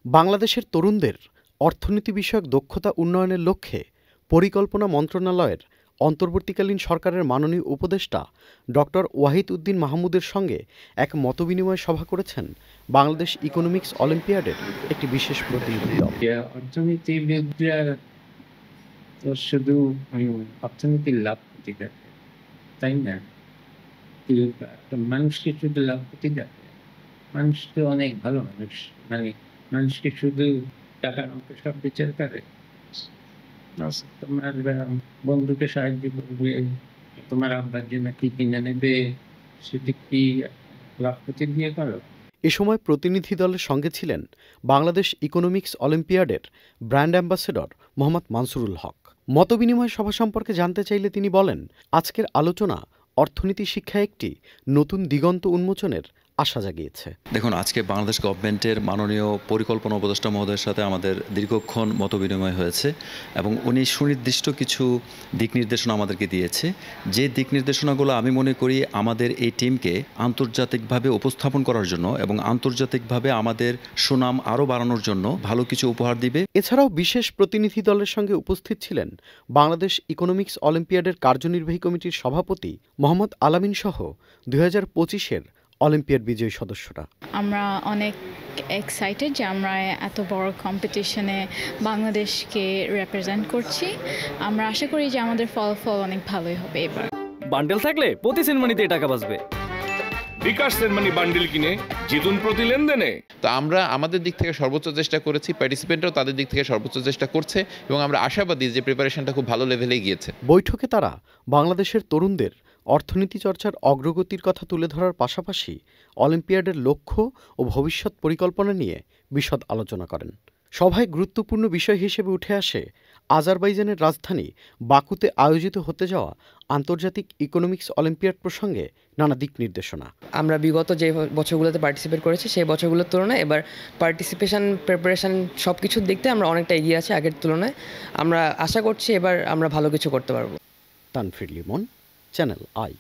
বাংলাদেশের তরুণদের অর্থনীতি বিষয়ক দক্ষতা উন্নয়নের লক্ষ্যে পরিকল্পনা মন্ত্রণালয়ের অন্তর্বর্তীকালীন সরকারের মাননীয় উপদেষ্টা ডক্টর ওয়াহিদ উদ্দিন মাহমুদের সঙ্গে এক মতবিনিময় সভা করেছেন বাংলাদেশ ইকোনমিক্স অলিম্পিয়াডের একটি বিশেষ প্রতিনিধি দল। অর্থনীতিবিদরা তো শুধু অর্থনীতির লাভ ক্ষতি দেখে, তাই না? মানুষকে শুধু লাভ ক্ষতি দেখে। মানুষ তো অনেক ভালো মানুষ, মানে মানুষকে শুধু টাকার অঙ্ক সব বিচার করে। তোমার বন্ধুকে সাহায্য করবে, তোমার আব্বার জন্য কি কিনে নেবে, সেটি কি লাভ ক্ষতি দিয়ে করো? এ সময় প্রতিনিধি দলের সঙ্গে ছিলেন বাংলাদেশ ইকোনমিক্স অলিম্পিয়াডের ব্র্যান্ড অ্যাম্বাসেডর মোহাম্মদ মানসুরুল হক। মতবিনিময় সভা সম্পর্কে জানতে চাইলে তিনি বলেন, আজকের আলোচনা অর্থনীতি শিক্ষায় একটি নতুন দিগন্ত উন্মোচনের আশা জাগিয়েছে। দেখুন, আজকে বাংলাদেশ গভর্নমেন্টের মাননীয় পরিকল্পনা উপদেষ্টা মহোদয়ের সাথে আমাদের দীর্ঘক্ষণ মতবিনিময় হয়েছে এবং উনি সুনির্দিষ্ট কিছু দিক নির্দেশনা আমাদেরকে দিয়েছে। যে দিক নির্দেশনাগুলো আমি মনে করি আমাদের এই টিমকে আন্তর্জাতিকভাবে উপস্থাপন করার জন্য এবং আন্তর্জাতিকভাবে আমাদের সুনাম আরও বাড়ানোর জন্য ভালো কিছু উপহার দিবে। এছাড়াও বিশেষ প্রতিনিধি দলের সঙ্গে উপস্থিত ছিলেন বাংলাদেশ ইকোনমিক্স অলিম্পিয়াডের কার্যনির্বাহী কমিটির সভাপতি মোহাম্মদ আলামিন সহ 2025-এর অলিম্পিয়াড বিজয়ী সদস্যরা। আমরা অনেক এক্সাইটেড যে আমরা এত বড় কম্পিটিশনে বাংলাদেশকে রিপ্রেজেন্ট করছি। আমরা আশা করি যে আমাদের ফলাফল অনেক ভালোই হবে এবার। বান্ডেল থাকলে প্রতি সেনমানিতে টাকা বাঁচবে। বিকাশ সেনমানি বান্ডেল কিনে জিতুন প্রতি লেনদেনে। তো আমরা আমাদের দিক থেকে সর্বোচ্চ চেষ্টা করেছি, পার্টিসিপেন্টরাও তাদের দিক থেকে সর্বোচ্চ চেষ্টা করছে এবং আমরা আশাবাদী যে প্রিপারেশনটা খুব ভালো লেভেলে গিয়েছে। বৈঠকে তারা বাংলাদেশের তরুণদের অর্থনীতি চর্চার অগ্রগতির কথা তুলে ধরার পাশাপাশি অলিম্পিয়াডের লক্ষ্য ও ভবিষ্যৎ পরিকল্পনা নিয়ে বিশদ আলোচনা করেন। সভায় গুরুত্বপূর্ণ বিষয় হিসেবে উঠে আসে আজারবাইজানের রাজধানী বাকুতে আয়োজিত হতে যাওয়া আন্তর্জাতিক ইকোনমিক্স অলিম্পিয়াড প্রসঙ্গে নানা দিক নির্দেশনা। আমরা বিগত যে বছরগুলোতে পার্টিসিপেট করেছি সেই বছরগুলোর তুলনায় এবার পার্টিসিপেশন, প্রিপারেশন সব কিছুর দিক থেকে আমরা অনেকটা এগিয়ে আছি আগের তুলনায়। আমরা আশা করছি এবার আমরা ভালো কিছু করতে পারবো। Tanfir Limon, channel I.